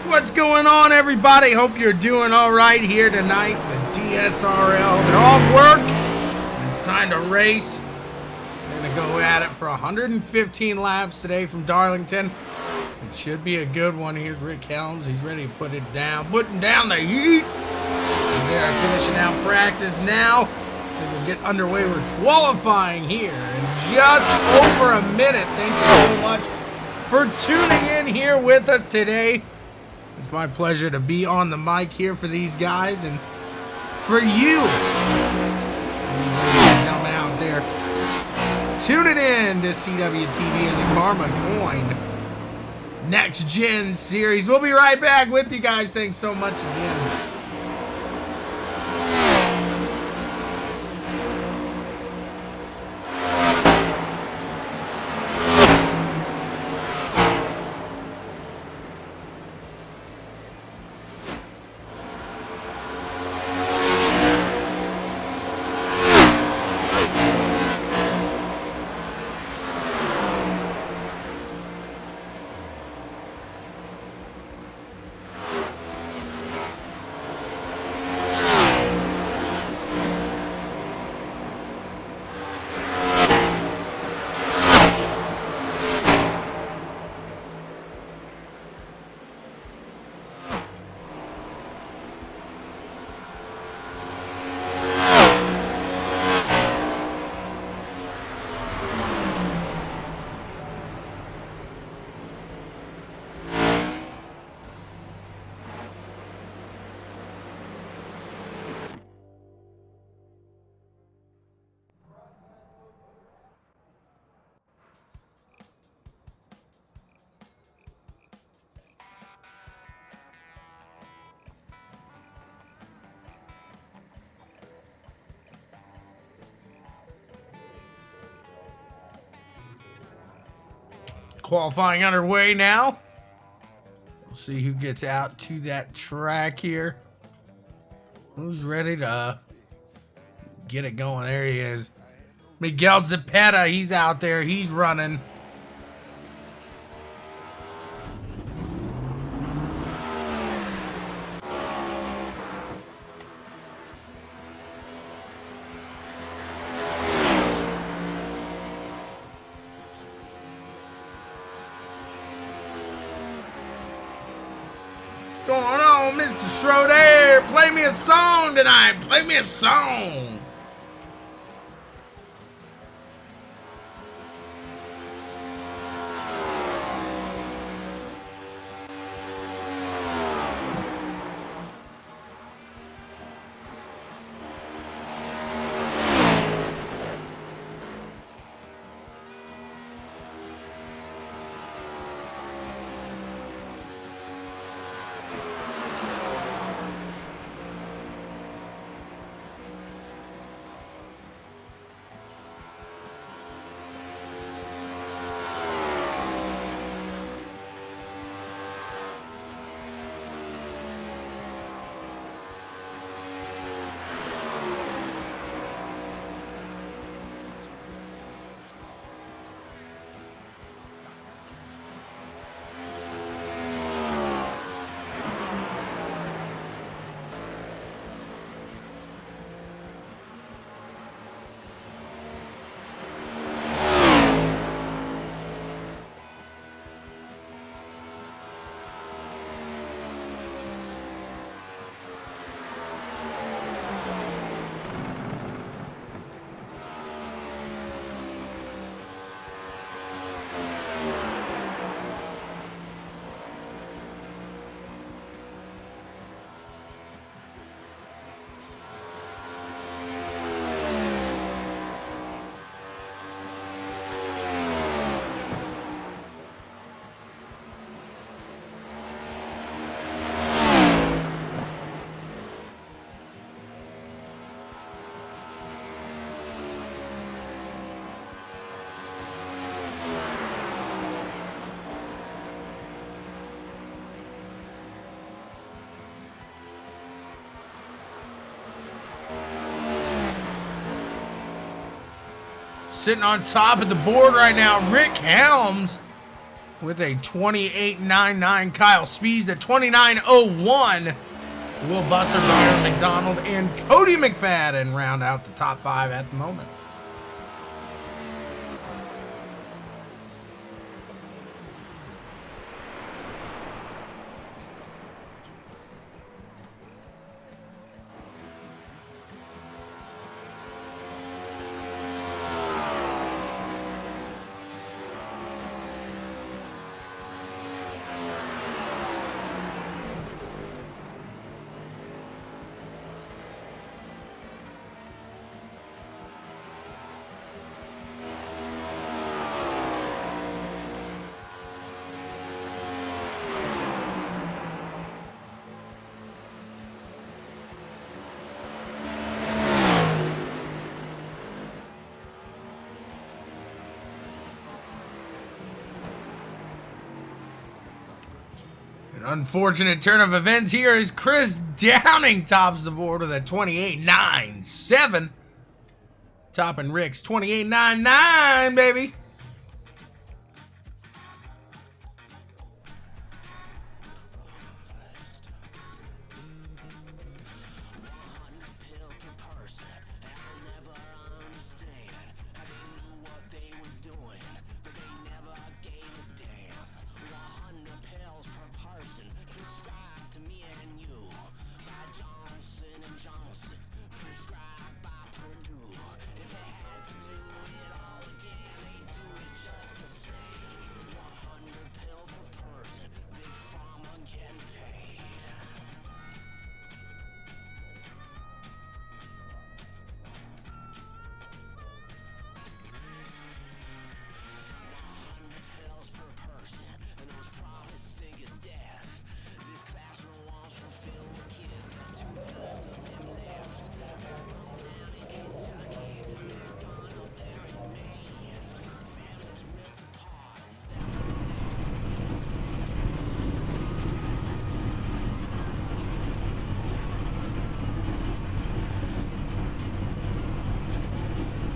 What's going on, everybody? Hope you're doing all right here tonight. The DSRL, they're off work. It's time to race. We're going to go at it for 115 laps today from Darlington. It should be a good one. Here's Rick Helms. He's ready to put it down. Putting down the heat. They're finishing out practice now. We'll get underway with qualifying here in just over a minute. Thank you so much for tuning in here with us today. It's my pleasure to be on the mic here for these guys and for you. Coming out there. Tuning in to CWTV and the CarmaCoin NEXTGen series. We'll be right back with you guys. Thanks so much again. Qualifying underway now. We'll see who gets out to that track here. Who's ready to get it going? There he is. Miguel Zepeda, he's out there. He's running. Going on, Mr. Schroeder? Play me a song tonight. Play me a song. Sitting on top of the board right now, Rick Helms. with a 28.99. Kyle Spees at 29.01. Will Buster, Byron McDonald, and Cody McFadden round out the top 5 at the moment. Unfortunate turn of events here as Chris Downing tops the board with a 28.97. Topping Rick's 28.99, baby.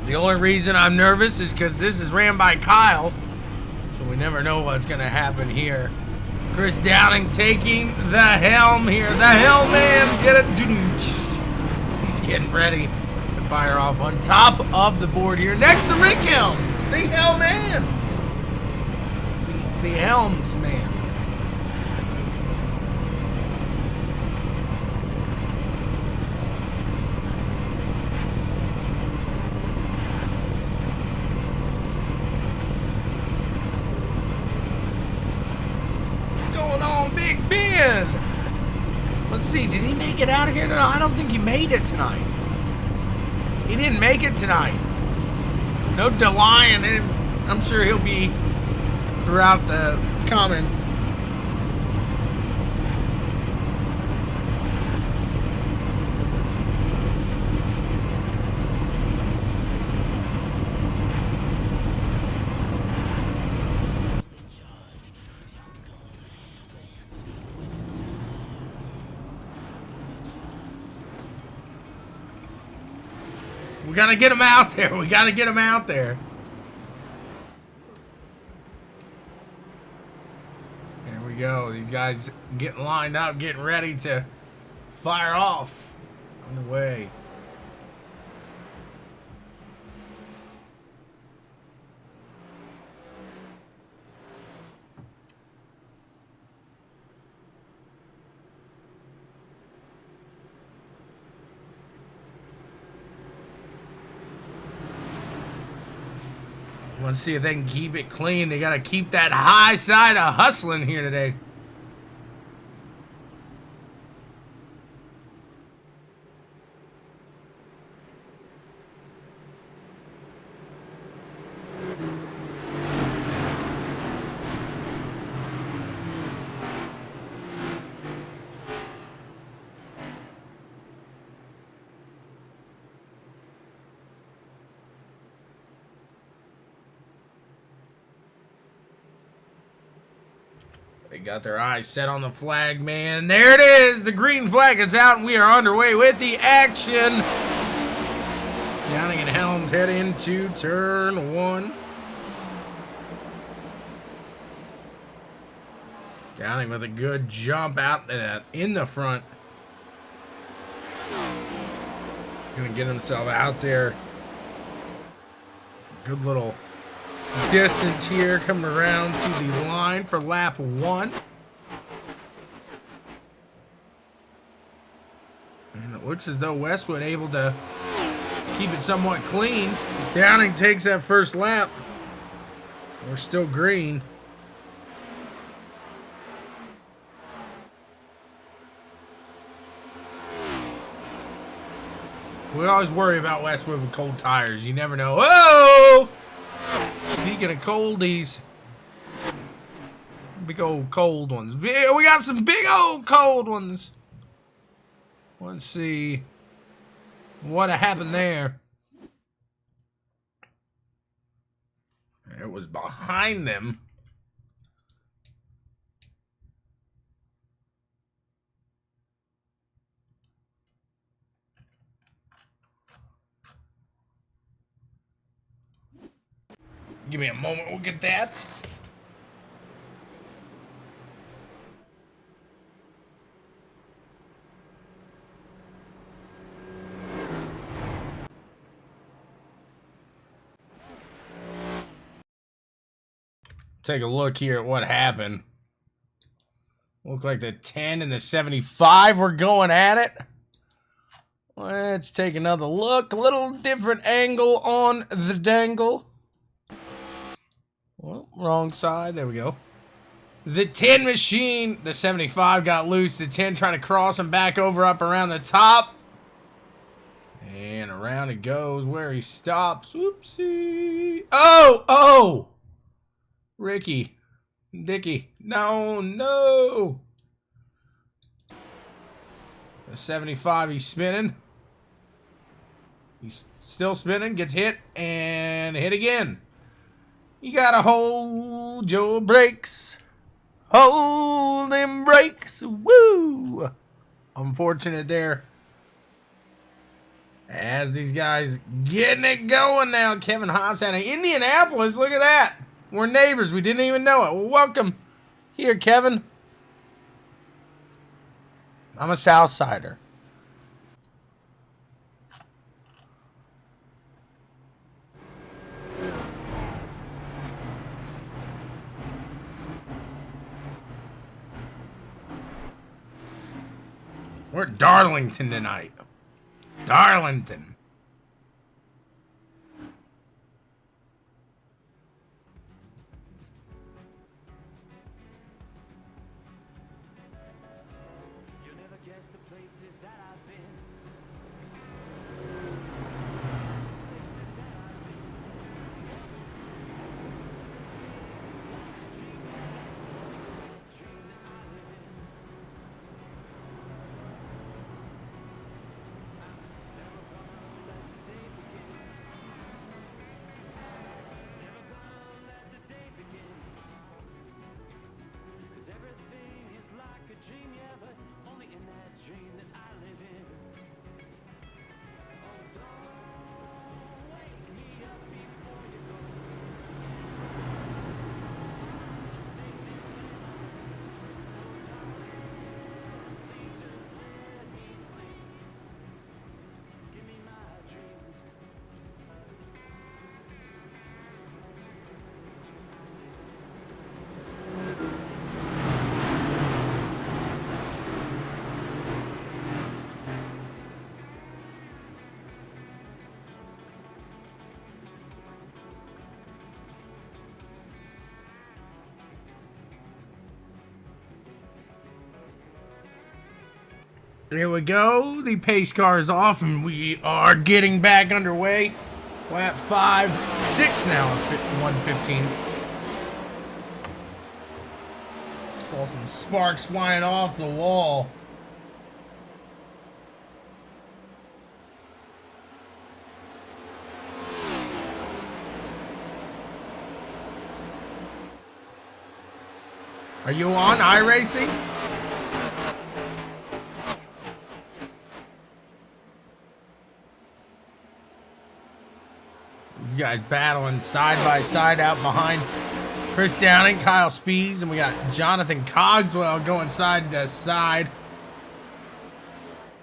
The only reason I'm nervous is because this is ran by Kyle, so we never know what's going to happen here. Chris Downing taking the helm here. The helm man, get it. He's getting ready to fire off on top of the board here. Next to Rick Helms, the helm man. The helms man. Big Ben. Let's see, did he make it out of here tonight? I don't think he made it tonight. He didn't make it tonight. No DeLion, and I'm sure he'll be throughout the comments. We gotta get him out there. We gotta get him out there. There we go. These guys getting lined up, getting ready to fire off. On the way. Let's see if they can keep it clean. They got to keep that high side of hustling here today. They got their eyes set on the flag, man. There it is. The green flag is out, and we are underway with the action. Downing and Helms head into turn one. Downing with a good jump out in the front. Gonna get himself out there. Good little distance here, coming around to the line for lap 1. And it looks as though Westwood able to keep it somewhat clean. Downing takes that first lap. We're still green. We always worry about Westwood with cold tires. You never know. Whoa! Speaking of coldies, big old cold ones. We got some big old cold ones. Let's see what happened there. It was behind them. Give me a moment, we'll get that. Take a look here at what happened. Look like the 10 and the 75 were going at it. Let's take another look. A little different angle on the dangle. Well, wrong side. There we go. The 10 machine. The 75 got loose. The 10 trying to cross him back over up around the top. And around it goes where he stops. Oopsie. Oh! Ricky. Dicky. No. The 75, he's spinning. He's still spinning. Gets hit and hit again. You gotta hold your brakes. Hold them brakes. Woo! Unfortunate there. As these guys getting it going now. Kevin Haas out of Indianapolis. Look at that. We're neighbors. We didn't even know it. Well, welcome here, Kevin. I'm a Southsider. We're at Darlington tonight. Darlington. There we go. The pace car is off, and we are getting back underway. Lap 5, 6 now, 1:15. Saw some sparks flying off the wall. Are you on iRacing? You guys battling side by side out behind Chris Downing, Kyle Spees, and we got Jonathan Cogswell going side to side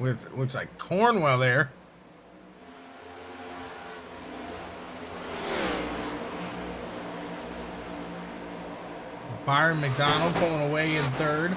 with, looks like Cornwell there. Byron McDonald pulling away in third.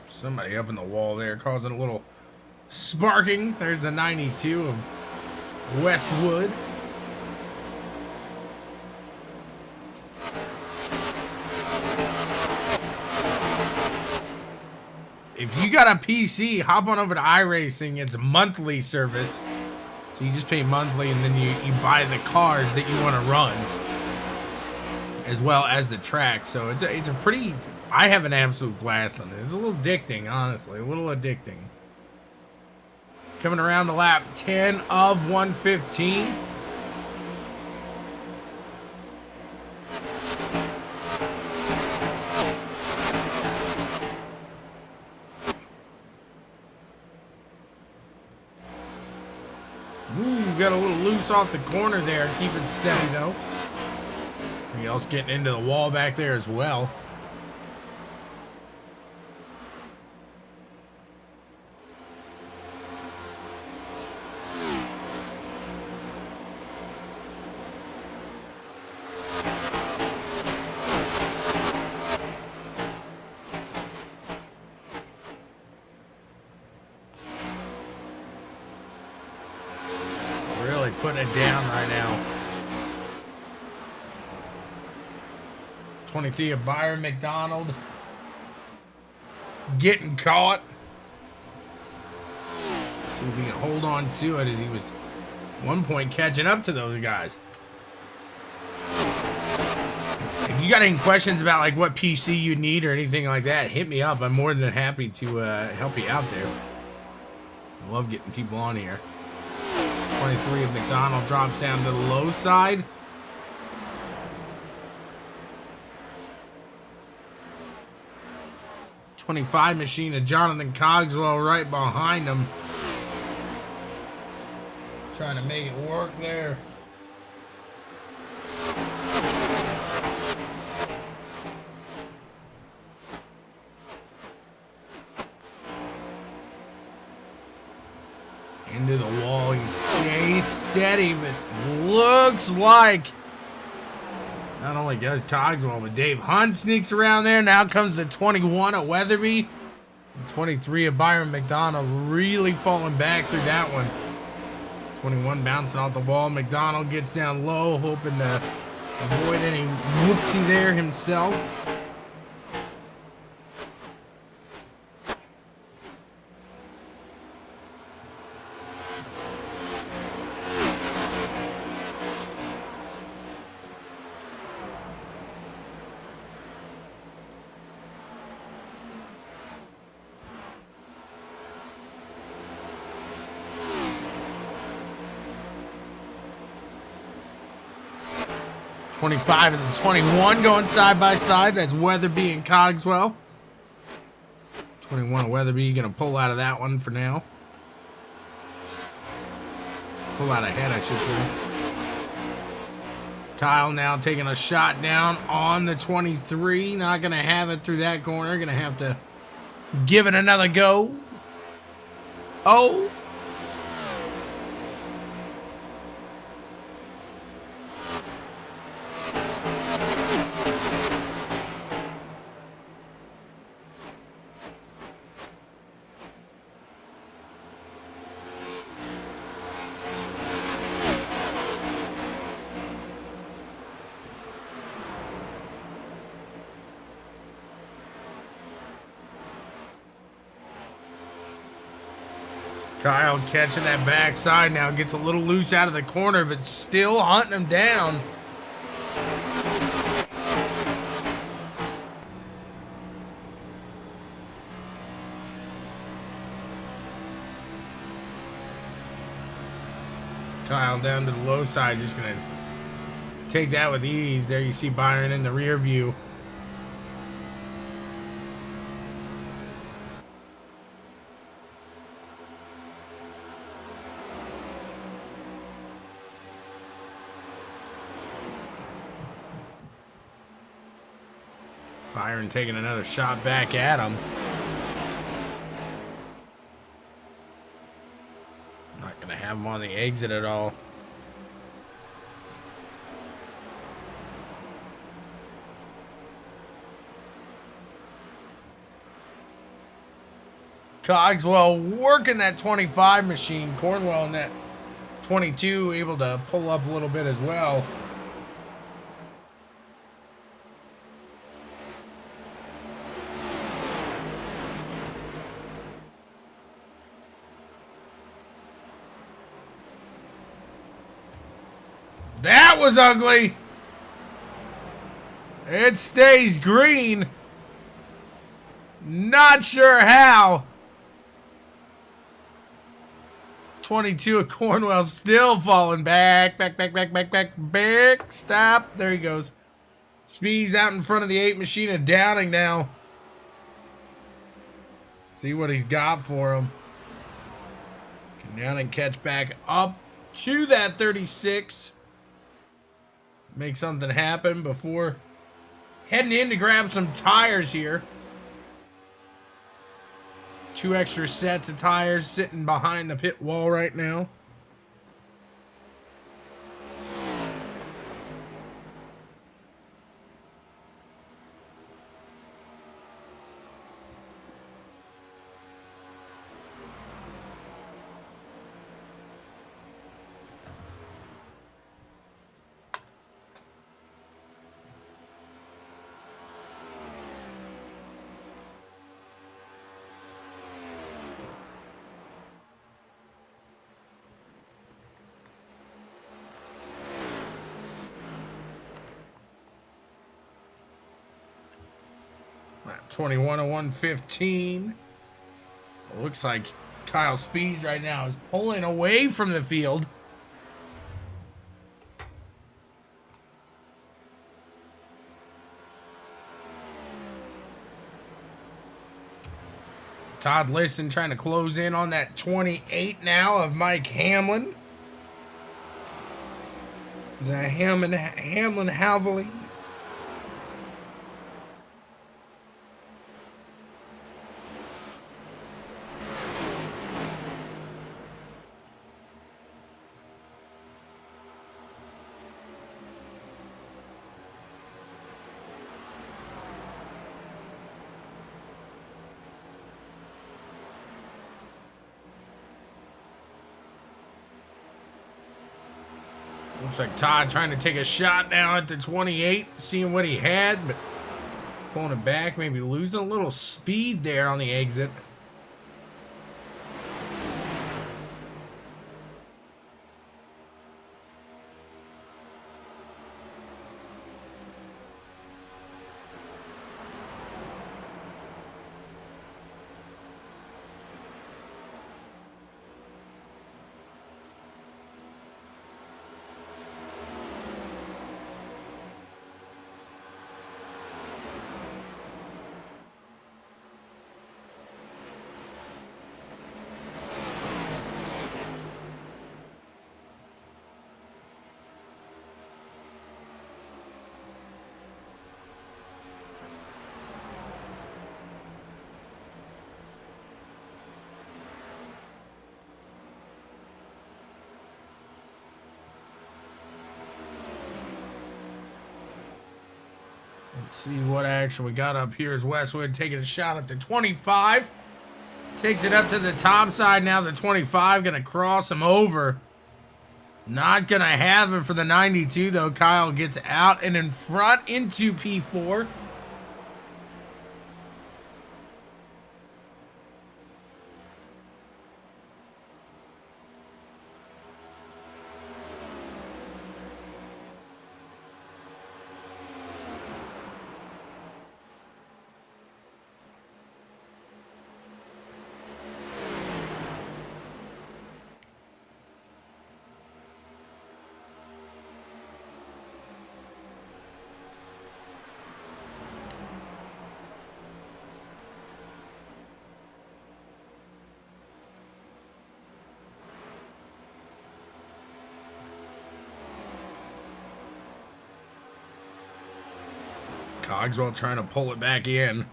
Somebody up in the wall there causing a little sparking. There's the 92 of Westwood. If you got a PC, hop on over to iRacing. It's a monthly service. So you just pay monthly and then you buy the cars that you want to run, as well as the track. So it's a pretty... I have an absolute blast on it. It's a little addicting, honestly. A little addicting. Coming around to lap 10 of 115. Ooh, got a little loose off the corner there. Keep it steady, though. Somebody else getting into the wall back there as well. Putting it down right now. 23 of Byron McDonald getting caught. See if we can hold on to it, as he was at one point catching up to those guys. If you got any questions about like what PC you need or anything like that, hit me up. I'm more than happy to help you out there. I love getting people on here. 23 of McDonald drops down to the low side. .25 machine of Jonathan Cogswell right behind him. Trying to make it work there. Into the wall, he stays steady, but looks like not only does Cogswell, but Dave Hunt sneaks around there. Now comes the 21 at Weatherby. The 23 of Byron McDonald really falling back through that one. 21 bouncing off the wall. McDonald gets down low, hoping to avoid any whoopsie there himself. .25 and the 21 going side by side. That's Weatherby and Cogswell. 21 of Weatherby going to pull out of that one for now. Pull out ahead, I should say. Kyle now taking a shot down on the 23. Not going to have it through that corner. Going to have to give it another go. Oh. Kyle catching that backside now, gets a little loose out of the corner, but still hunting him down. Kyle down to the low side, just gonna take that with ease. There you see Byron in the rear view. Byron taking another shot back at him. Not going to have him on the exit at all. Cogswell working that 25 machine. Cornwell in that 22 able to pull up a little bit as well. That was ugly. It stays green. Not sure how. 22 of Cornwell still falling back. Stop. There he goes. Speed's out in front of the 8 machine and Downing now. See what he's got for him. Can Downing catch back up to that 36. Make something happen before heading in to grab some tires here. 2 extra sets of tires sitting behind the pit wall right now. Lap 21 of 115. It looks like Kyle Speeds right now is pulling away from the field. Todd Liston trying to close in on that 28 now of Mike Hamlin. The Hamlin Havley. Looks like Todd trying to take a shot now at the 28, seeing what he had, but pulling it back, maybe losing a little speed there on the exit. Let's see what action we got up here as Westwood taking a shot at the 25. Takes it up to the top side now. The 25 going to cross him over. Not going to have it for the 92, though. Kyle gets out and in front into P4. Cogswell trying to pull it back in.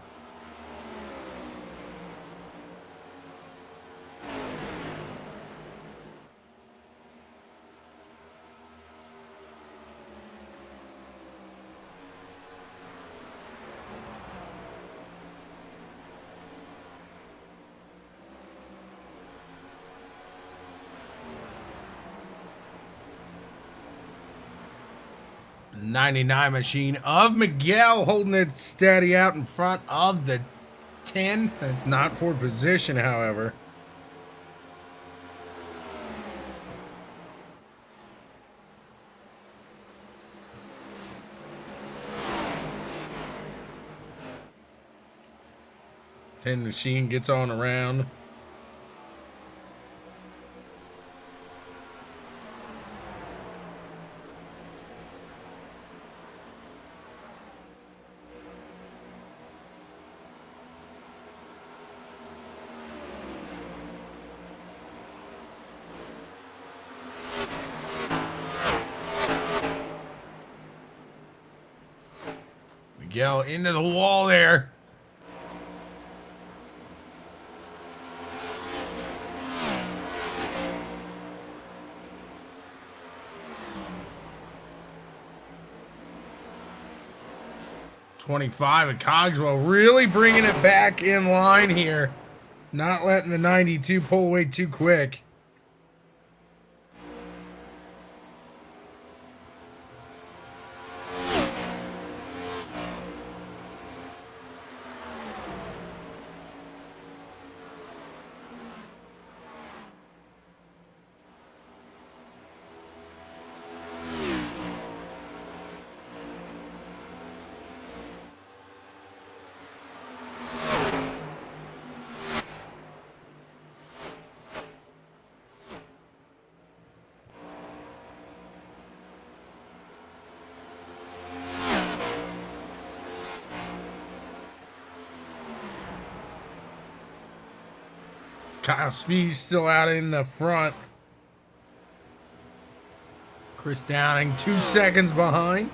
'99 machine of Miguel holding it steady out in front of the 10. It's not for position, however. '10 machine gets on around. Miguel into the wall there. '25 and Cogswell really bringing it back in line here. Not letting the 92 pull away too quick. Kyle Speed's still out in the front. Chris Downing 2 seconds behind.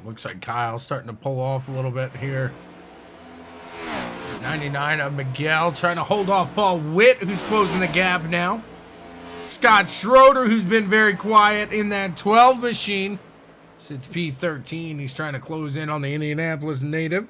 Looks like Kyle's starting to pull off a little bit here. 99 of Miguel trying to hold off Paul Witt, who's closing the gap now. Scott Schroeder, who's been very quiet in that 12 machine since P13. He's trying to close in on the Indianapolis native.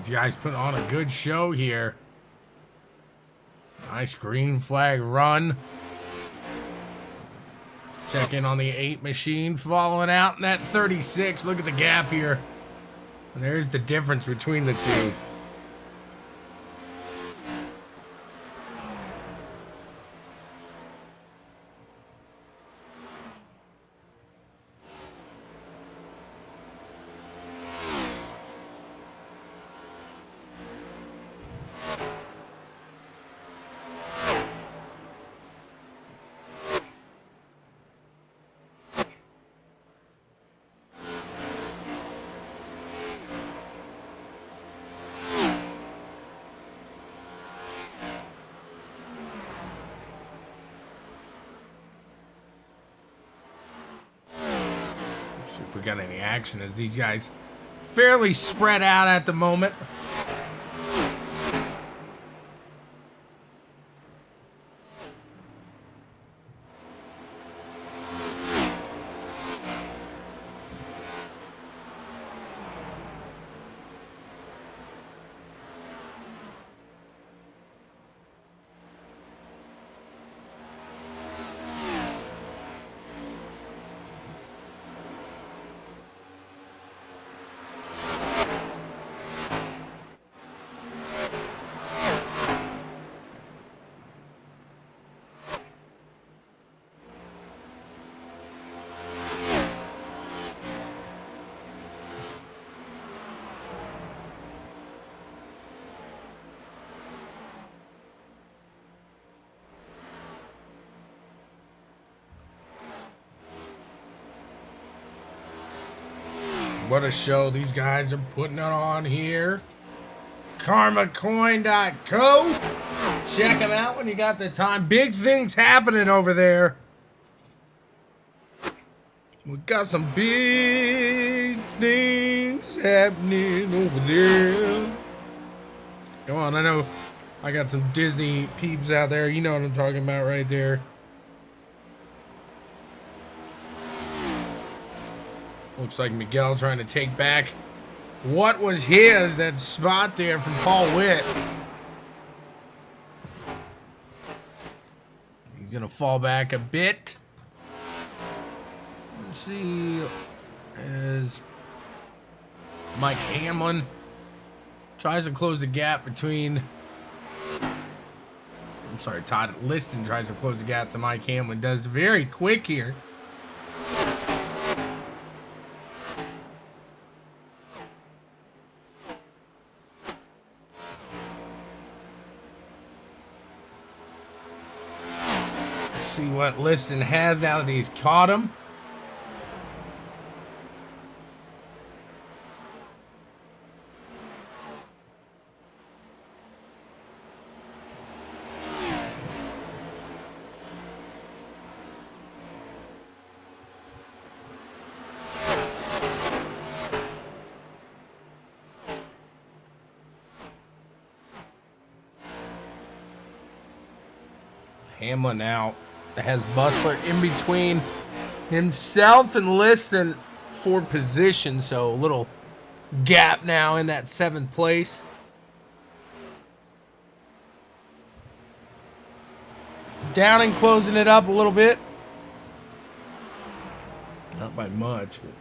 These guys put on a good show here. Nice green flag run. Check in on the 8 machine, following out in that 36. Look at the gap here. And there's the difference between the two. See if we got any action, as these guys fairly spread out at the moment. what a show these guys are putting it on here. CarmaCoin.co. Check them out when you got the time. Big things happening over there. We got some big things happening over there. Come on, I know I got some Disney peeps out there. You know what I'm talking about right there. Looks like Miguel trying to take back what was his, that spot there from Paul Witt. He's going to fall back a bit. Let's see, as Mike Hamlin tries to close the gap between, Todd Liston tries to close the gap to Mike Hamlin. Does very quick here. See what Liston has now that he's caught him. Hamlin now has Bustler in between himself and Liston for position, so a little gap now in that 7th place. Downing closing it up a little bit. Not by much, but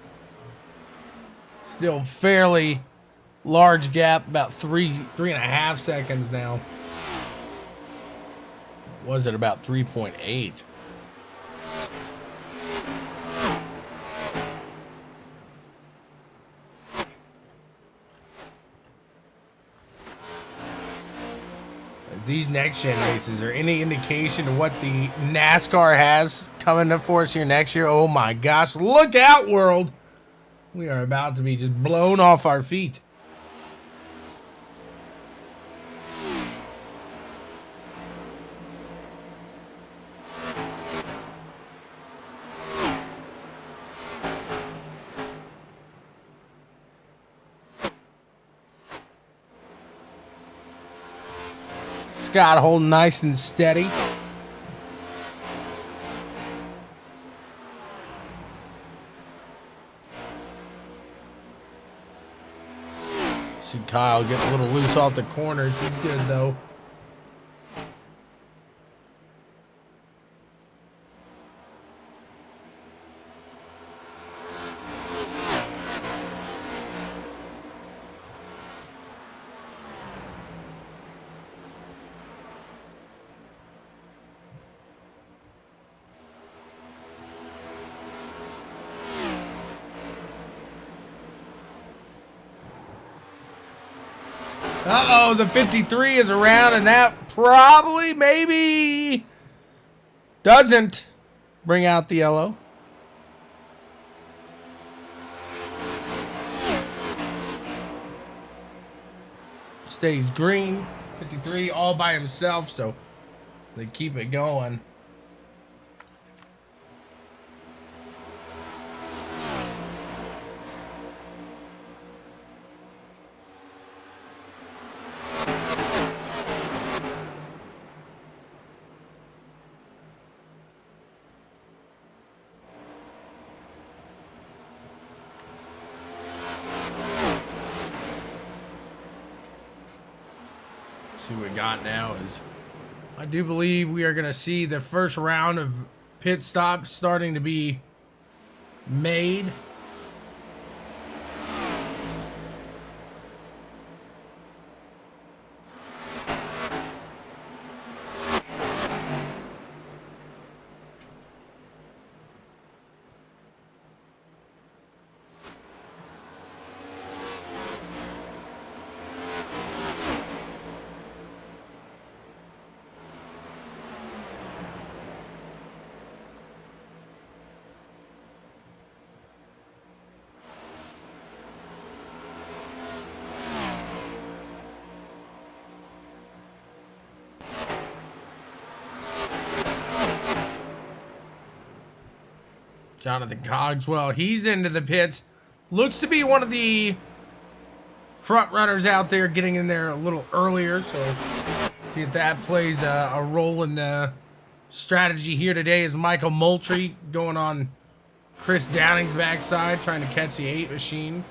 still fairly large gap, about 3.5 seconds now. Was it about 3.8? These NEXTGen races are any indication of what the NASCAR has coming up for us here next year. Oh my gosh, look out, world. We are about to be just blown off our feet. Scott holding nice and steady. See Kyle get a little loose off the corners. He's good though. Uh-oh, the 53 is around, and that probably, maybe, doesn't bring out the yellow. Stays green, 53 all by himself, so they keep it going. What we got now is, I do believe we are going to see the first round of pit stops starting to be made. Jonathan Cogswell, he's into the pits. Looks to be one of the front runners out there, getting in there a little earlier. So see if that plays a role in the strategy here today. Is Michael Moultrie going on Chris Downing's backside, trying to catch the 8 machine.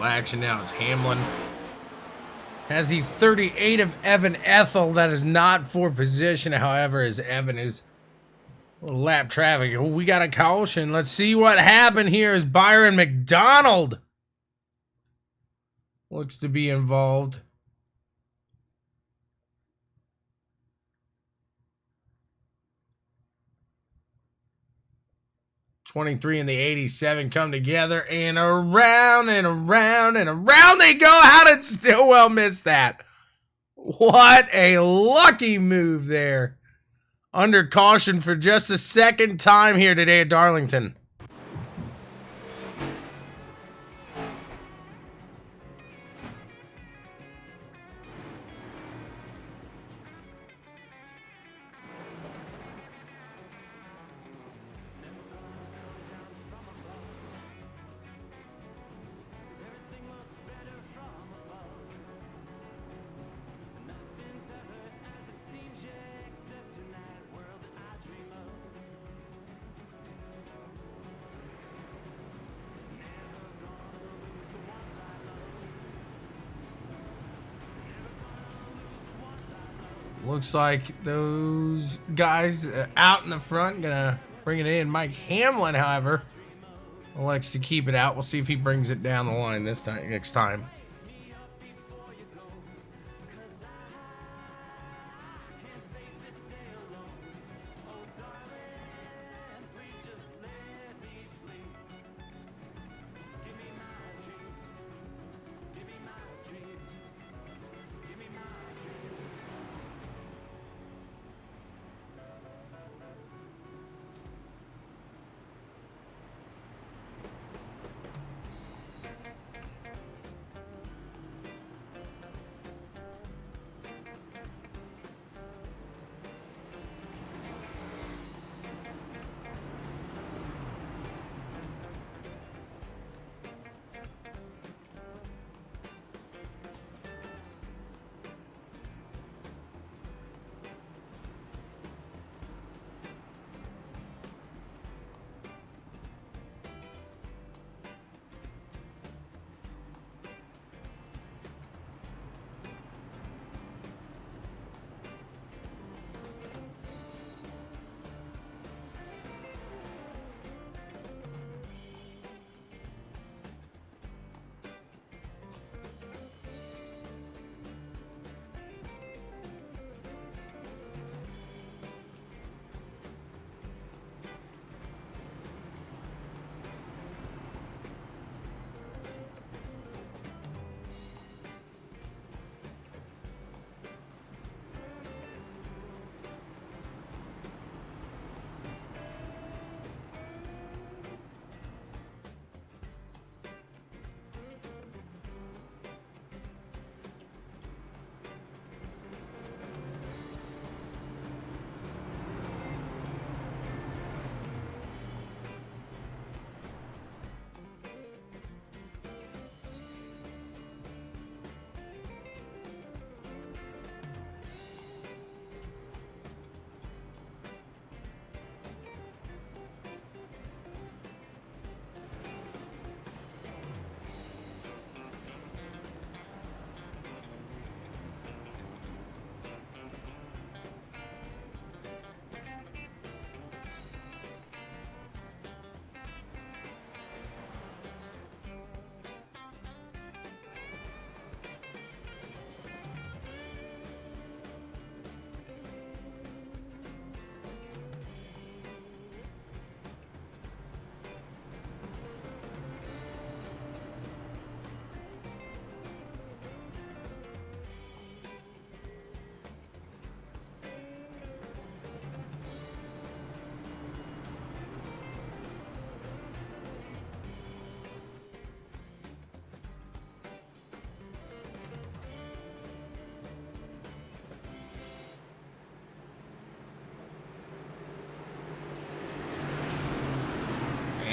Action now is Hamlin. Has the 38 of Evan Ethel. That is not for position, however, as Evan is a little lap traffic. Oh, we got a caution. Let's see what happened here as Byron McDonald looks to be involved. '23 and the 87 come together, and around and around and around they go. How did Stillwell miss that? What a lucky move there. Under caution for just the second time here today at Darlington. Looks like those guys out in the front gonna bring it in. Mike Hamlin, however, likes to keep it out. We'll see if he brings it down the line this time, next time.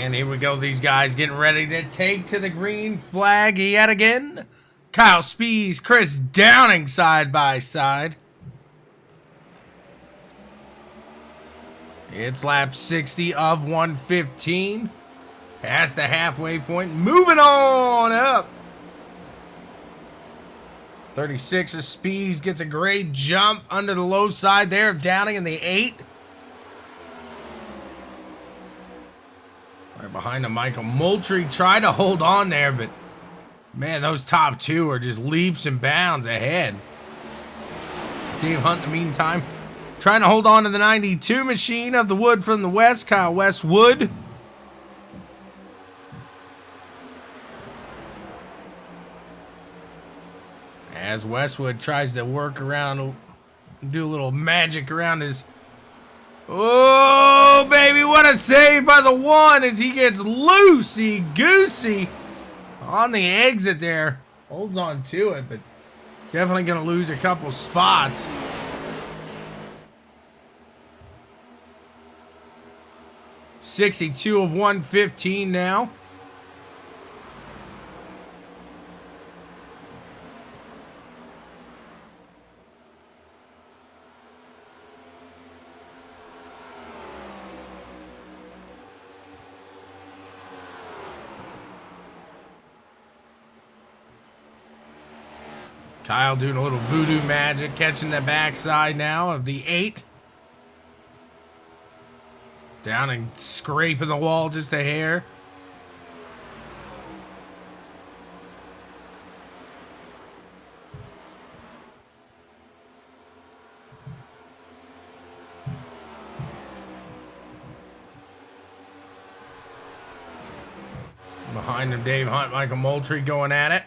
And here we go, these guys getting ready to take to the green flag yet again. Kyle Spees, Chris Downing side by side. It's lap 60 of 115. Past the halfway point, moving on up. 36 of Spees gets a great jump under the low side there of Downing in the 8. Right behind him, Michael Moultrie tried to hold on there, but man, those top two are just leaps and bounds ahead. Dave Hunt, in the meantime, trying to hold on to the 92 machine of the Wood from the West, Kyle Westwood. As Westwood tries to work around, do a little magic around his... Oh, baby, what a save by the 1 as he gets loosey-goosey on the exit there. Holds on to it, but definitely going to lose a couple spots. .62 of 115 now. Kyle doing a little voodoo magic, catching the backside now of the 8. Down and scraping the wall just a hair. Behind him, Dave Hunt, Michael Moultrie going at it.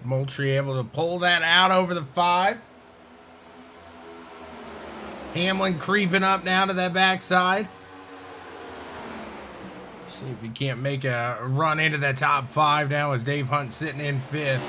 Moultrie able to pull that out over the 5. Hamlin creeping up now to that backside. See if he can't make a run into that top 5 now as Dave Hunt sitting in 5th.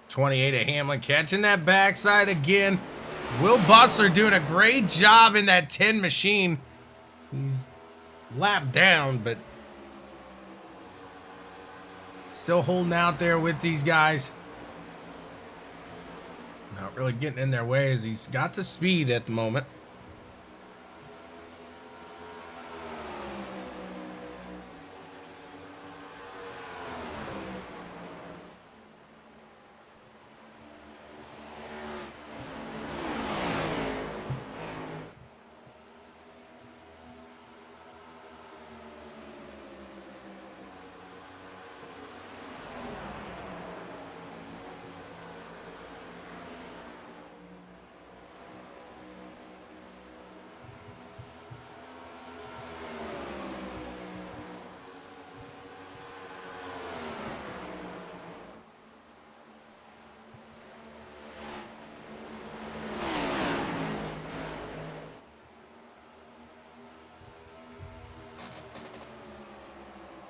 .28 of Hamlin catching that backside again. Will Bustler doing a great job in that 10 machine. He's lapped down, but still holding out there with these guys. Not really getting in their way as he's got the speed at the moment.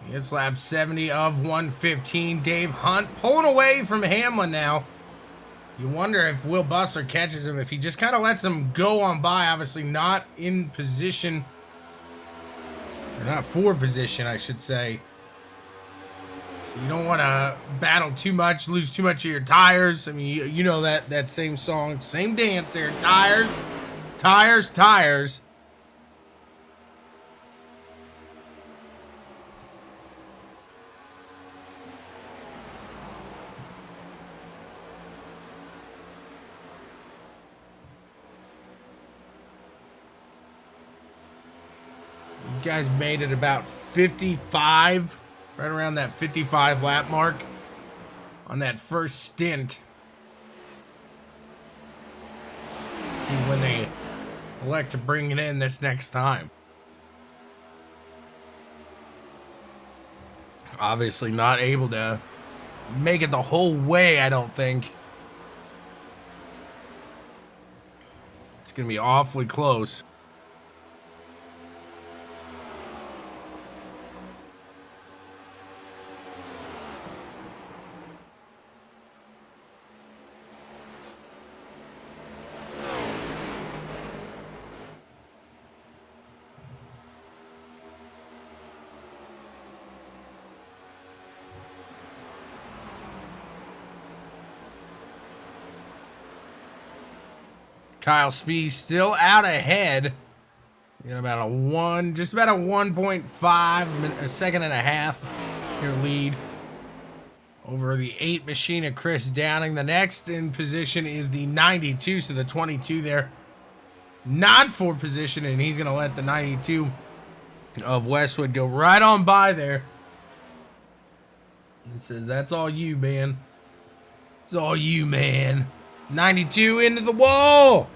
It's lap 70 of 115. Dave Hunt pulling away from Hamlin now. You wonder if Will Bussler catches him, if he just kind of lets him go on by. Obviously not in position, or not for position, I should say. So you don't want to battle too much, lose too much of your tires. I mean, you know that same song, same dance there. Tires, tires, tires. Guys made it about 55, right around that 55 lap mark on that first stint. See when they elect to bring it in this next time. Obviously not able to make it the whole way, I don't think. It's gonna be awfully close. Kyle Speed still out ahead. You got about just about a 1.5, a second and a half your lead over the 8 machine of Chris Downing. The next in position is the 92, so the 22 there, not for position, and he's going to let the 92 of Westwood go right on by there. He says, that's all you, man. It's all you, man. 92 into the wall.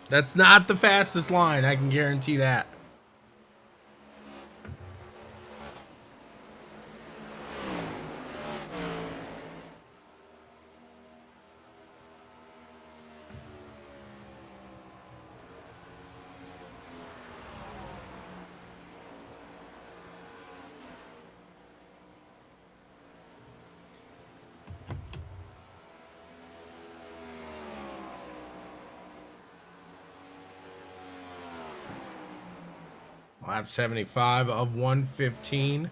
That's not the fastest line, I can guarantee that. Lap 75 of 115.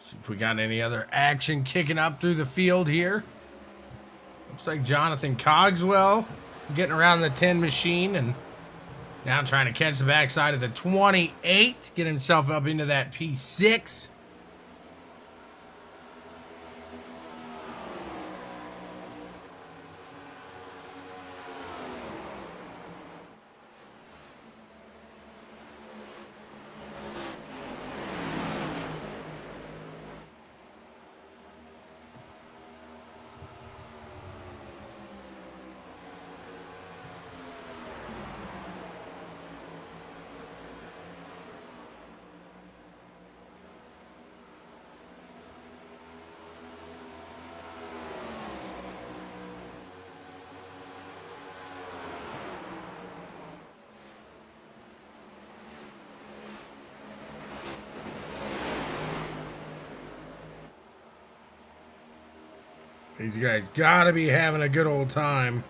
See if we got any other action kicking up through the field here. Looks like Jonathan Cogswell getting around the 10 machine and now trying to catch the backside of the 28, get himself up into that P6. These guys gotta be having a good old time.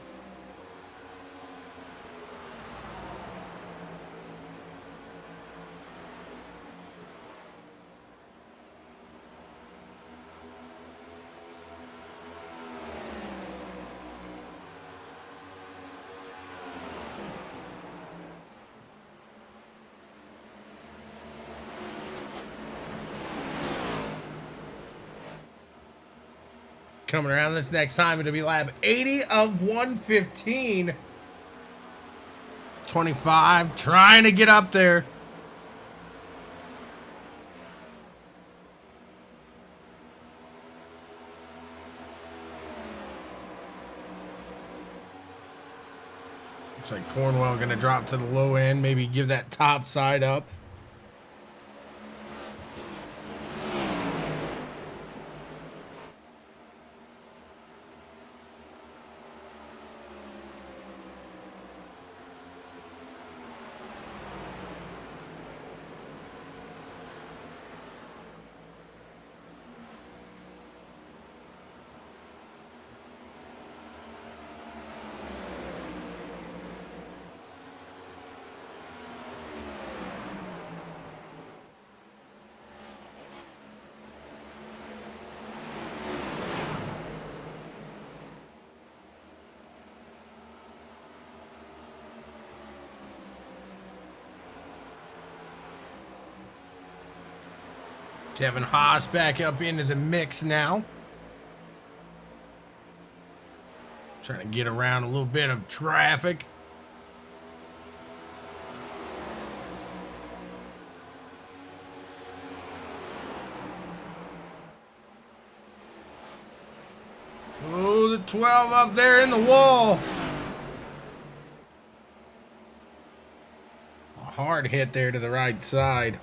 Coming around this next time, it'll be lap 80 of 115. 25, trying to get up there. Looks like Cornwell going to drop to the low end, maybe give that top side up. Kevin Haas back up into the mix now. Trying to get around a little bit of traffic. Oh, the 12 up there in the wall. A hard hit there to the right side.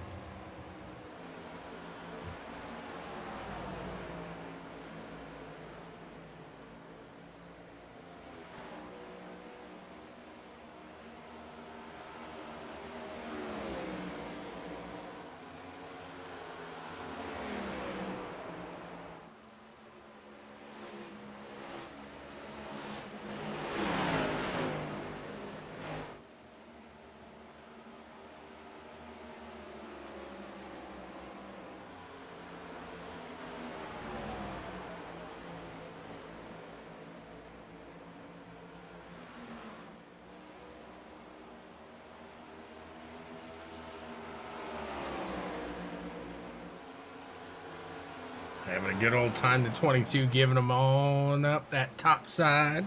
Having a good old time, the 22, giving them on up that top side.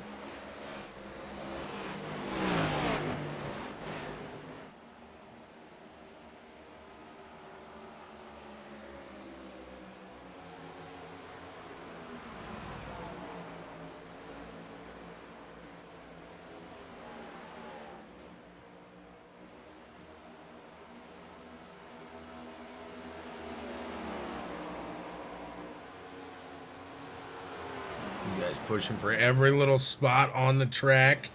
Pushing for every little spot on the track.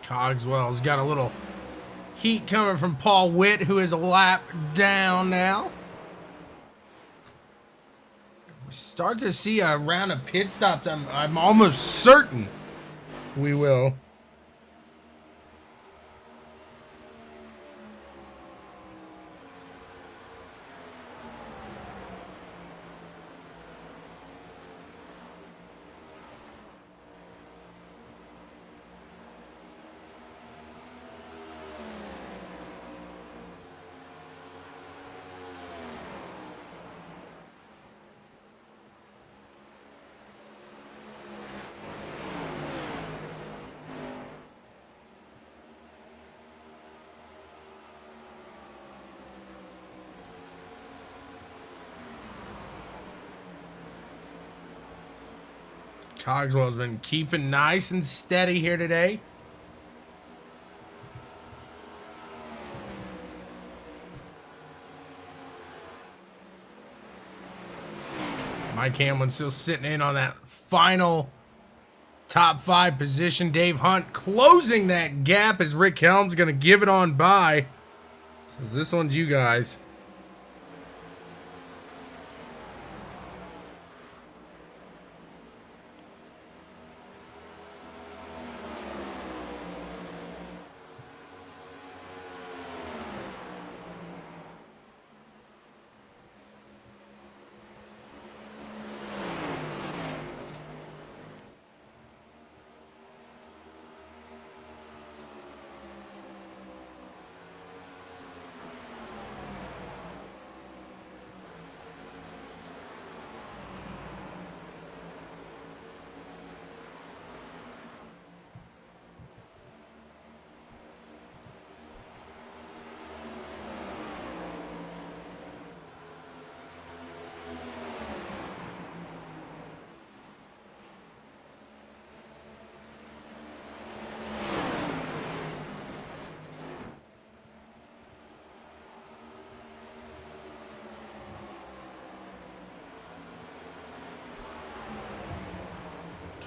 Cogswell's got a little heat coming from Paul Witt, who is a lap down now. We start to see a round of pit stops. I'm almost certain we will. Cogswell's been keeping nice and steady here today. Mike Hamlin still sitting in on that final top 5 position. Dave Hunt closing that gap as Rick Helm's going to give it on by. So this one's you guys.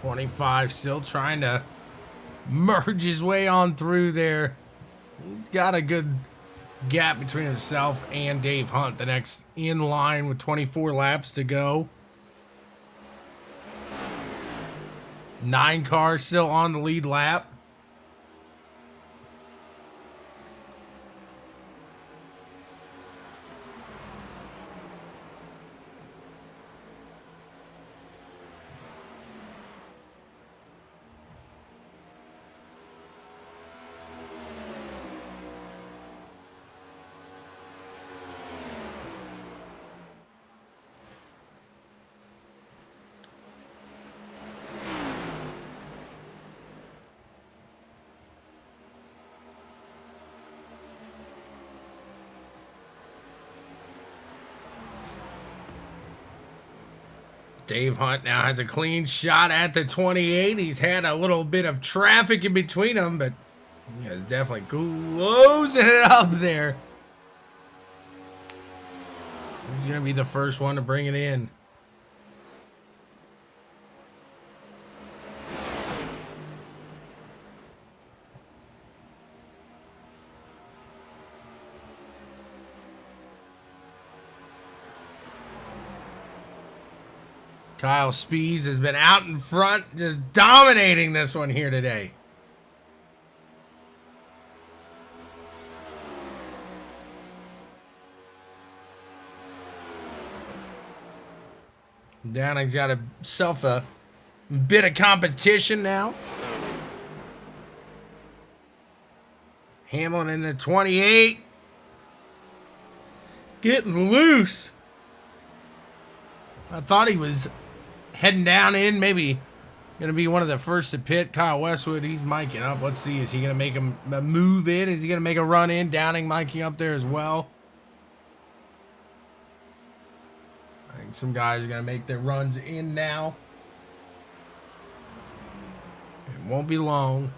25 still trying to merge his way on through there. He's got a good gap between himself and Dave Hunt, the next in line with 24 laps to go. 9 cars still on the lead lap. Dave Hunt now has a clean shot at the 28. He's had a little bit of traffic in between them, but he is definitely closing it up there. Who's going to be the first one to bring it in? Kyle Spees has been out in front, just dominating this one here today. Downing's got himself a bit of competition now. Hamlin in the 28. Getting loose. I thought he was heading down in, maybe going to be one of the first to pit. Kyle Westwood, he's miking up. Let's see, is he going to make a move in? Is he going to make a run in? Downing miking up there as well. I think some guys are going to make their runs in now. It won't be long.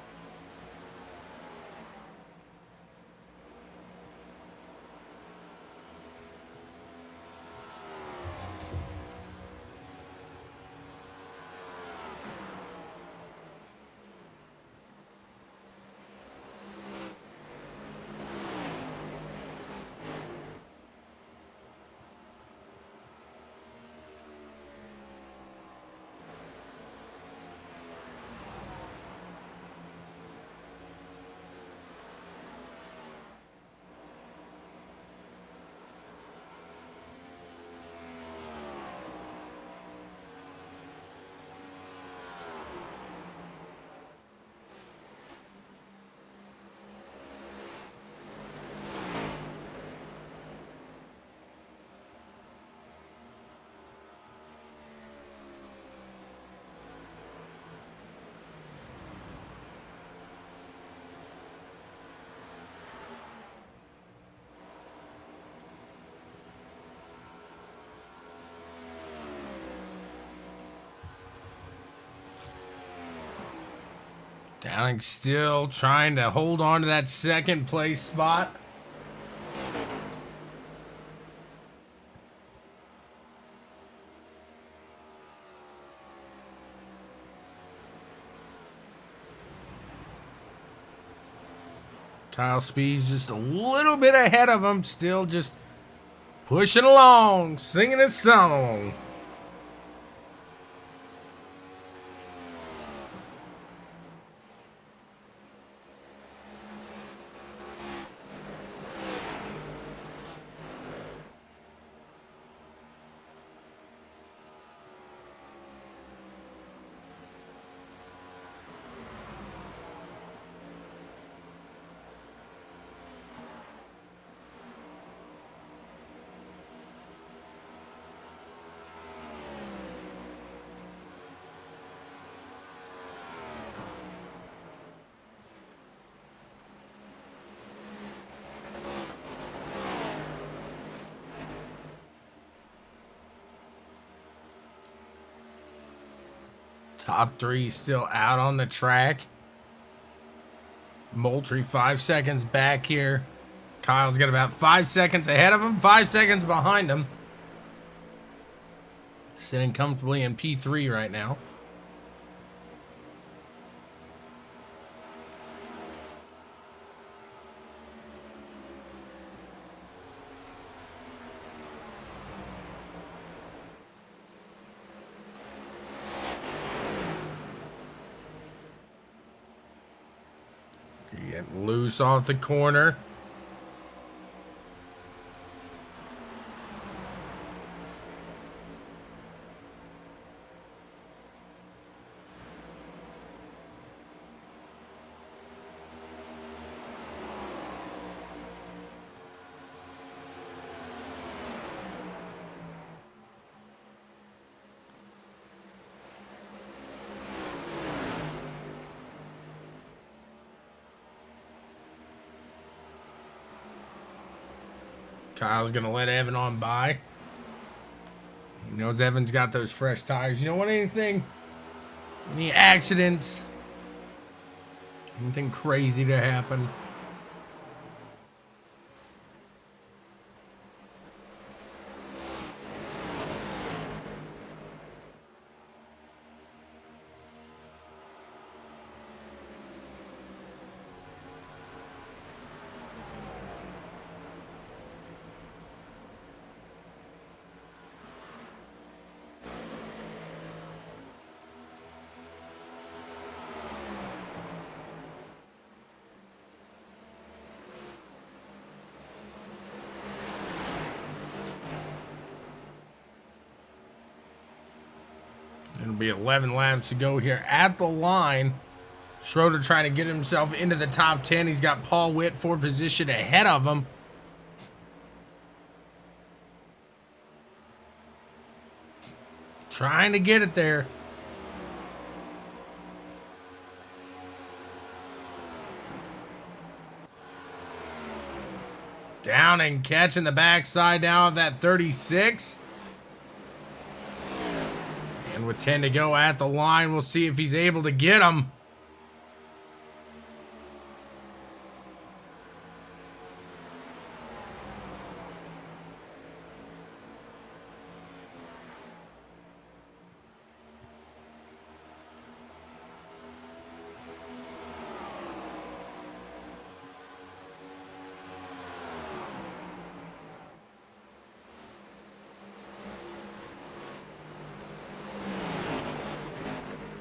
Downing still trying to hold on to that second place spot. Kyle Speed's just a little bit ahead of him, still just pushing along, singing his song. Top three still out on the track. Moultrie 5 seconds back here. Kyle's got about 5 seconds ahead of him, 5 seconds behind him. Sitting comfortably in P3 right now. Get loose off the corner. Kyle's going to let Evan on by. He knows Evan's got those fresh tires. You don't want any accidents, anything crazy to happen. It'll be 11 laps to go here at the line. Schroeder trying to get himself into the top 10. He's got Paul Witt for position ahead of him. Trying to get it there. Down and catching the backside now of that 36. And with 10 to go at the line, we'll see if he's able to get him.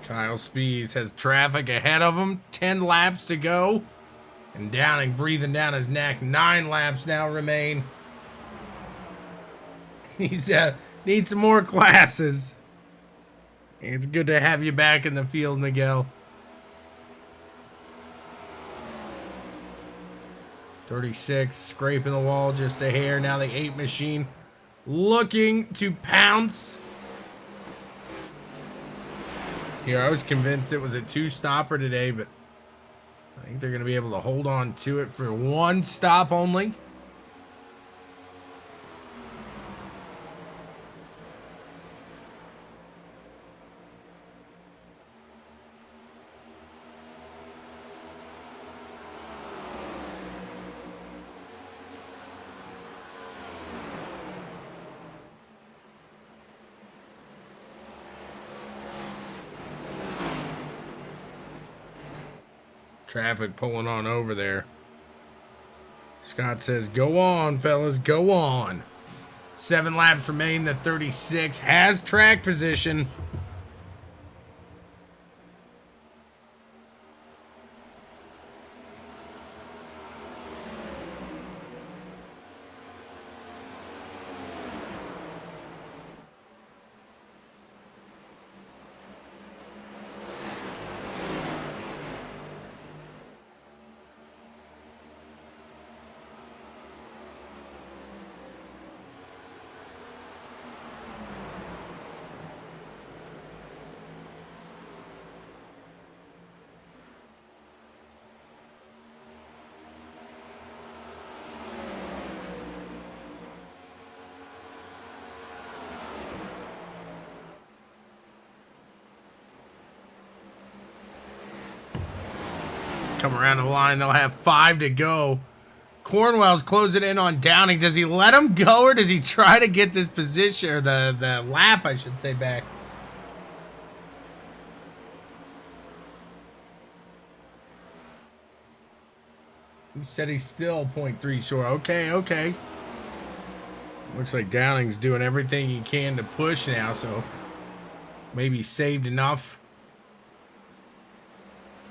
Kyle Spees has traffic ahead of him. 10 laps to go. And Downing breathing down his neck. 9 laps now remain. Needs some more classes. It's good to have you back in the field, Miguel. 36, scraping the wall just a hair. Now the 8 machine looking to pounce. Here, I was convinced it was a 2-stopper today, but I think they're going to be able to hold on to it for 1 stop only. Traffic pulling on over there. Scott says, go on, fellas, go on. 7 laps remain. The 36 has track position. Come around the line, they'll have 5 to go. Cornwell's closing in on Downing. Does he let him go, or does he try to get this position, or the lap, I should say, back? He said he's still 0.3 short. Okay. Looks like Downing's doing everything he can to push now, so maybe saved enough.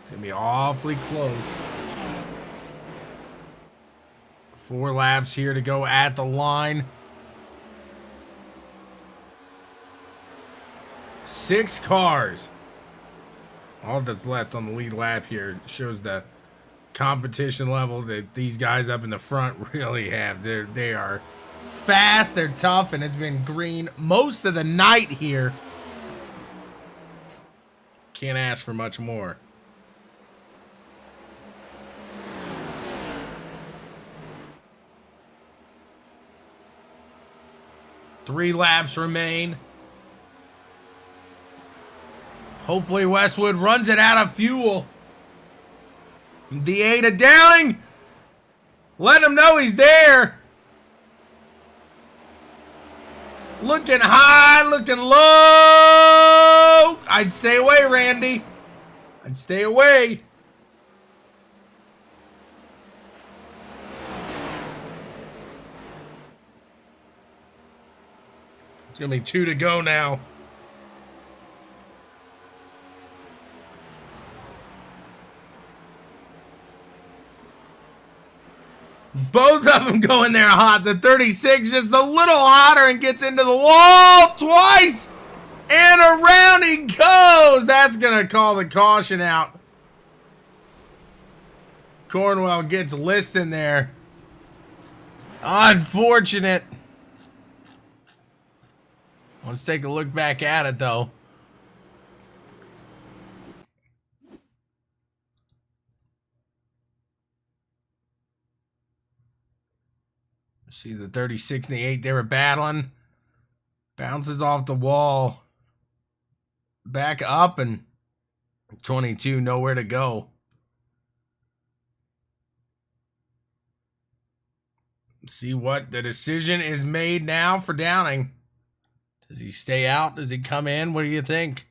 It's going to be awfully close. 4 laps here to go at the line. 6 cars. All that's left on the lead lap here shows the competition level that these guys up in the front really have. They are fast, they're tough, and it's been green most of the night here. Can't ask for much more. Three laps remain. Hopefully Westwood runs it out of fuel. The 8 of Downing. Let him know he's there. Looking high, looking low. I'd stay away, Randy. I'd stay away. It's going to be 2 to go now. Both of them go in there hot. The 36 just a little hotter and gets into the wall twice. And around he goes. That's going to call the caution out. Cornwell gets list in there. Unfortunate. Let's take a look back at it, though. See the 36 and the 8, they were battling. Bounces off the wall. Back up, and 22 nowhere to go. See what the decision is made now for Downing. Does he stay out? Does he come in? What do you think?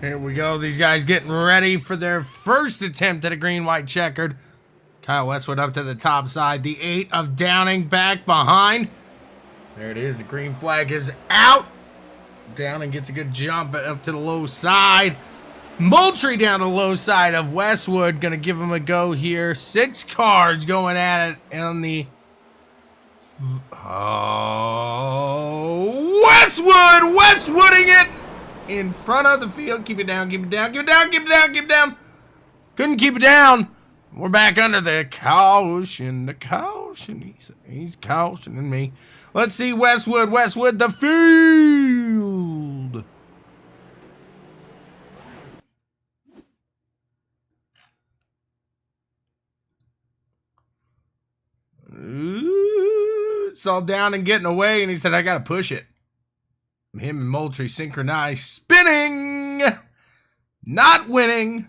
Here we go. These guys getting ready for their first attempt at a green-white checkered. Kyle Westwood up to the top side. The 8 of Downing back behind. There it is. The green flag is out. Downing gets a good jump up to the low side. Moultrie down the low side of Westwood. Going to give him a go here. 6 cars going at it on the... Oh, Westwood! Westwooding it in front of the field. Keep it down, keep it down, keep it down, keep it down, keep it down. Couldn't keep it down. We're back under the caution. The caution. He's cautioning me. Let's see Westwood. Westwood the field. Saw down and getting away, and he said, I got to push it. Him and Moultrie synchronized. Spinning. Not winning.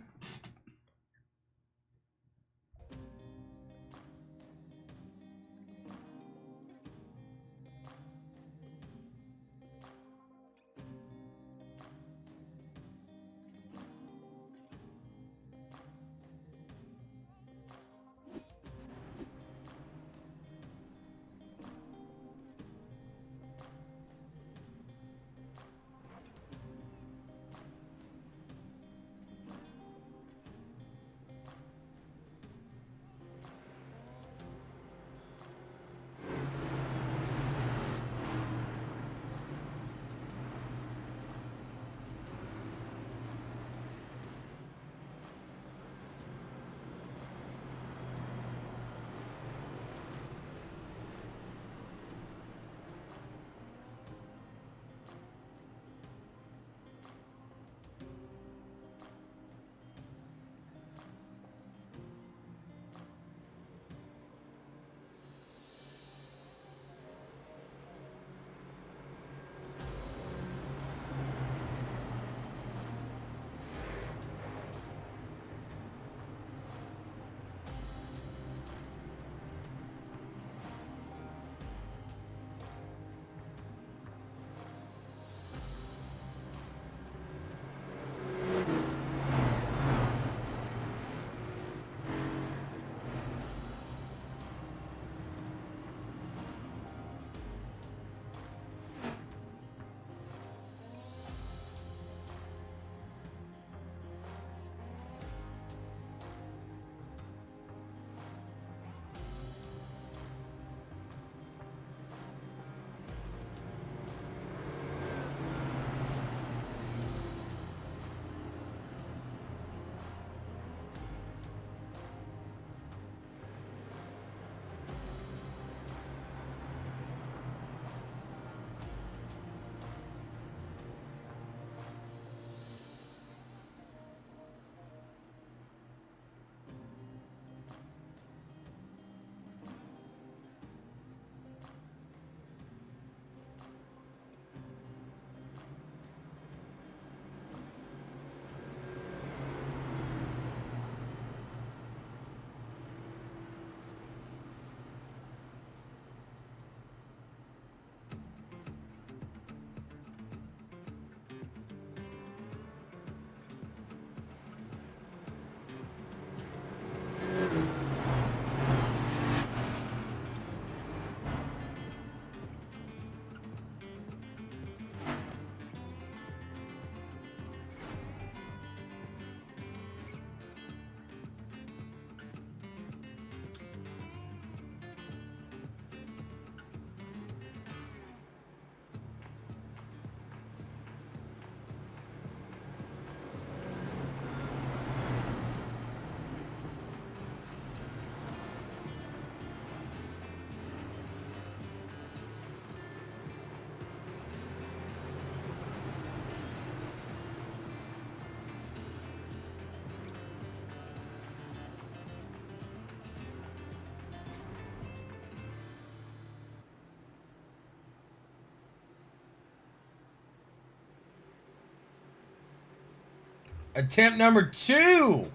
Attempt number 2.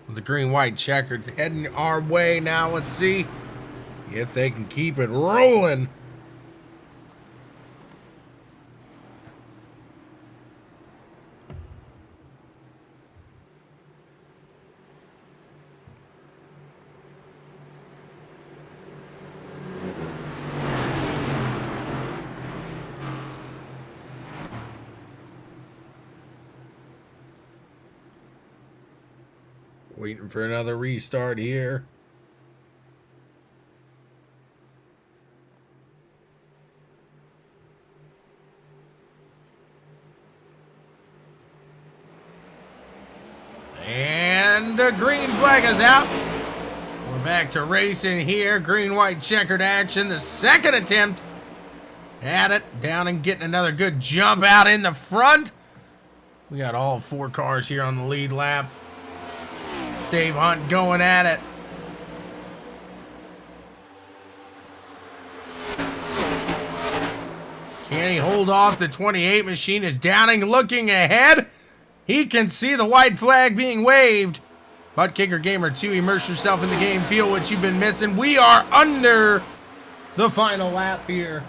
The green-white checkered heading our way now. Let's see if they can keep it rolling. Waiting for another restart here. And the green flag is out. We're back to racing here. Green-white checkered action. The second attempt at it. Down and getting another good jump out in the front. We got all 4 cars here on the lead lap. Dave Hunt going at it. Can he hold off the 28 machine? Is Downing looking ahead? He can see the white flag being waved. ButtKicker Gamer 2, immerse yourself in the game. Feel what you've been missing. We are under the final lap here.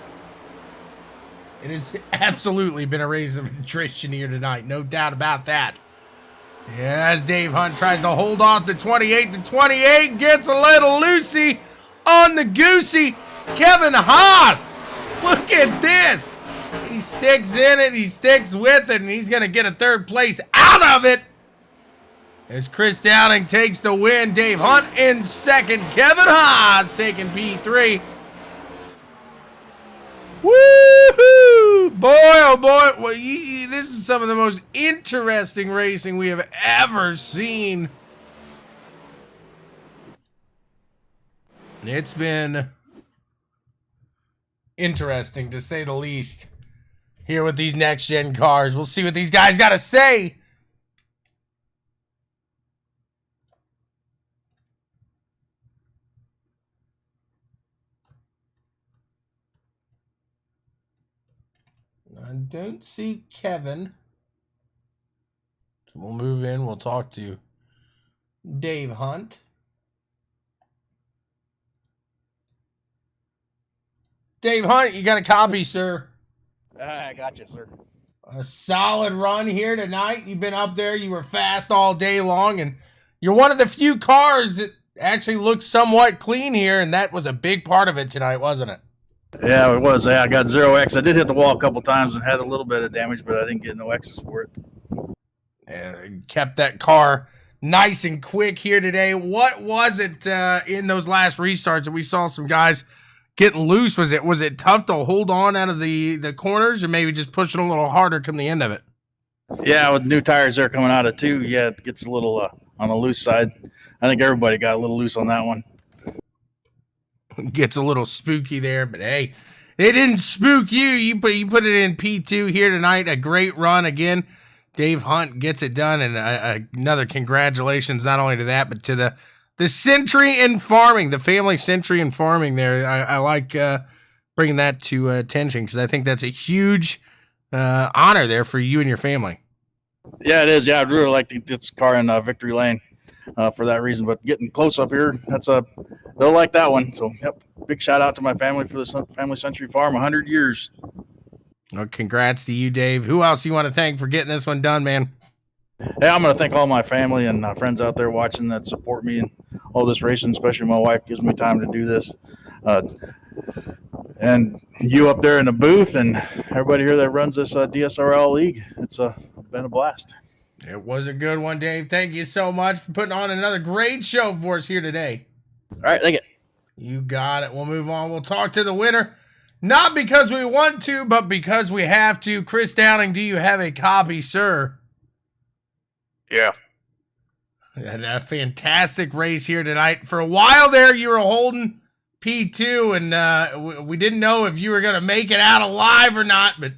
It has absolutely been a race of attrition here tonight. No doubt about that. As Dave Hunt tries to hold off the 28. The 28 gets a little loosey on the goosey. Kevin Haas. Look at this. He sticks in it. He sticks with it. And he's going to get a 3rd place out of it. As Chris Downing takes the win. Dave Hunt in 2nd. Kevin Haas taking P3. Woohoo! Boy, oh boy. Well, this is some of the most interesting racing we have ever seen. It's been interesting, to say the least, here with these next-gen cars. We'll see what these guys got to say. I don't see Kevin. So we'll move in. We'll talk to Dave Hunt. Dave Hunt, you got a copy, sir. I got you, sir. A solid run here tonight. You've been up there. You were fast all day long, and you're one of the few cars that actually looks somewhat clean here, and that was a big part of it tonight, wasn't it? Yeah, it was. I got 0X. I did hit the wall a couple times and had a little bit of damage, but I didn't get no X's for it. And kept that car nice and quick here today. What was it in those last restarts that we saw some guys getting loose? Was it tough to hold on out of the corners, or maybe just pushing a little harder come the end of it? Yeah, with new tires there coming out of 2, yeah, it gets a little on the loose side. I think everybody got a little loose on that one. Gets a little spooky there, but hey, it didn't spook you. You put it in P2 here tonight. A great run again. Dave Hunt gets it done, and another congratulations not only to that, but to the Century in Farming, the family Century in Farming there. I like bringing that to attention, because I think that's a huge honor there for you and your family. Yeah, it is. Yeah, I'd really like to get this car in Victory Lane for that reason. But getting close up here, they'll like that one. So, yep, big shout out to my family for the Family Century Farm, 100 years. Well, congrats to you, Dave. Who else you want to thank for getting this one done, man? Yeah, I'm going to thank all my family and friends out there watching that support me and all this racing, especially my wife gives me time to do this. And you up there in the booth and everybody here that runs this DSRL league. It's been a blast. It was a good one, Dave. Thank you so much for putting on another great show for us here today. All right, thank you. You got it. We'll move on. We'll talk to the winner. Not because we want to, but because we have to. Chris Downing, do you have a copy, sir? Yeah. And a fantastic race here tonight. For a while there, you were holding P2, and we didn't know if you were going to make it out alive or not, but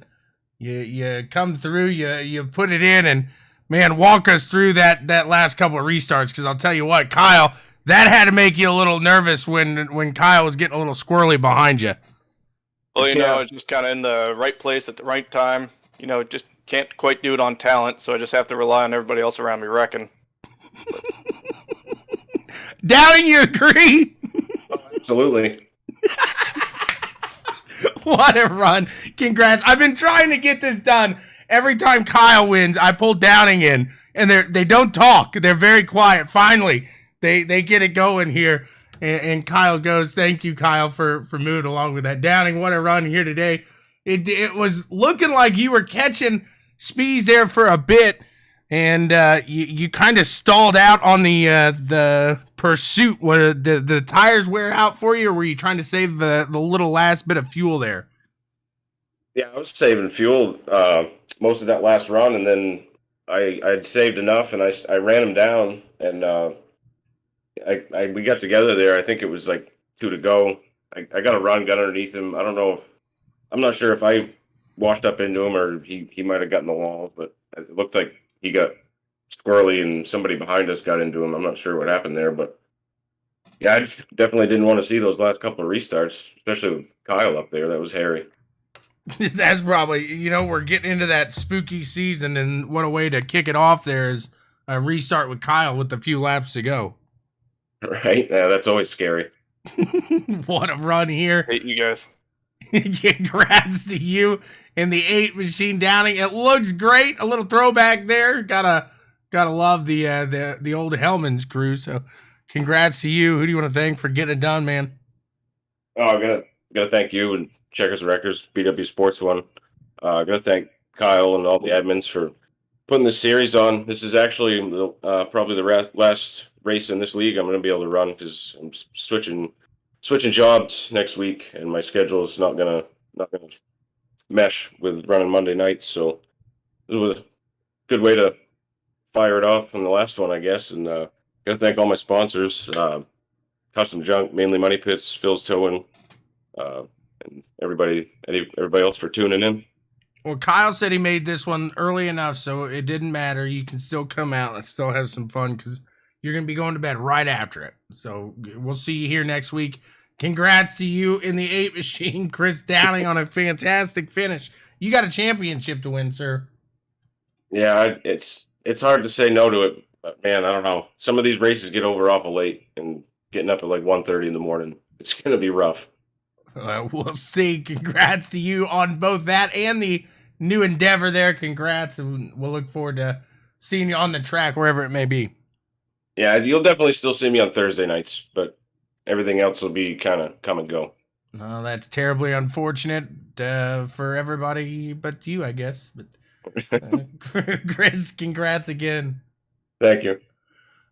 you come through, you put it in, and, man, walk us through that last couple of restarts, because I'll tell you what, Kyle, that had to make you a little nervous when Kyle was getting a little squirrely behind you. Well, I was just kind of in the right place at the right time. Just can't quite do it on talent, so I just have to rely on everybody else around me wrecking. Downing, you agree? Absolutely. What a run. Congrats. I've been trying to get this done. Every time Kyle wins, I pull Downing in, and they don't talk. They're very quiet. Finally, they get it going here. And Kyle goes, thank you, Kyle, for moving along with that. Downing, what a run here today. It was looking like you were catching speeds there for a bit, and you kind of stalled out on the pursuit. What the tires wear out for you, or were you trying to save the little last bit of fuel there? Yeah, I was saving fuel most of that last run, and then I'd saved enough, and I ran him down, and we got together there. I think it was like 2 to go. I got a run, got underneath him. I'm not sure if I washed up into him or he might have gotten the wall, but it looked like he got squirrely and somebody behind us got into him. I'm not sure what happened there, but yeah, I definitely didn't want to see those last couple of restarts, especially with Kyle up there. That was hairy. That's probably, we're getting into that spooky season, and what a way to kick it off there is a restart with Kyle with a few laps to go. Right? Yeah, that's always scary. What a run here. Hate you guys. Congrats to you in the 8 machine downing. It looks great. A little throwback there. Gotta love the old Hellman's crew. So congrats to you. Who do you want to thank for getting it done, man? Oh, I gotta thank you and Checkers Records, BW Sports one. I gotta thank Kyle and all the admins for putting this series on. This is actually probably the last race in this league I'm going to be able to run, because I'm switching jobs next week, and my schedule is not gonna mesh with running Monday nights. So it was a good way to fire it off on the last one, I guess. And gotta thank all my sponsors, Custom Junk, mainly Money Pits, Phil's Towing, and everybody else for tuning in. Well, Kyle said he made this one early enough, so it didn't matter. You can still come out and still have some fun, because you're going to be going to bed right after it. So we'll see you here next week. Congrats to you in the 8 machine, Chris Downing, on a fantastic finish. You got a championship to win, sir. Yeah, it's hard to say no to it, but man, I don't know. Some of these races get over awful late, and getting up at like 1:30 in the morning, it's going to be rough. We'll see. Congrats to you on both that and the new endeavor there. Congrats, and we'll look forward to seeing you on the track, wherever it may be. Yeah, you'll definitely still see me on Thursday nights, but everything else will be kind of come and go. Well, that's terribly unfortunate for everybody but you, I guess. But Chris, congrats again. Thank you.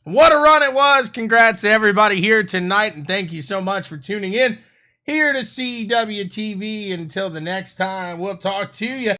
What a run it was. Congrats to everybody here tonight, and thank you so much for tuning in here to CWTV. Until the next time, we'll talk to you.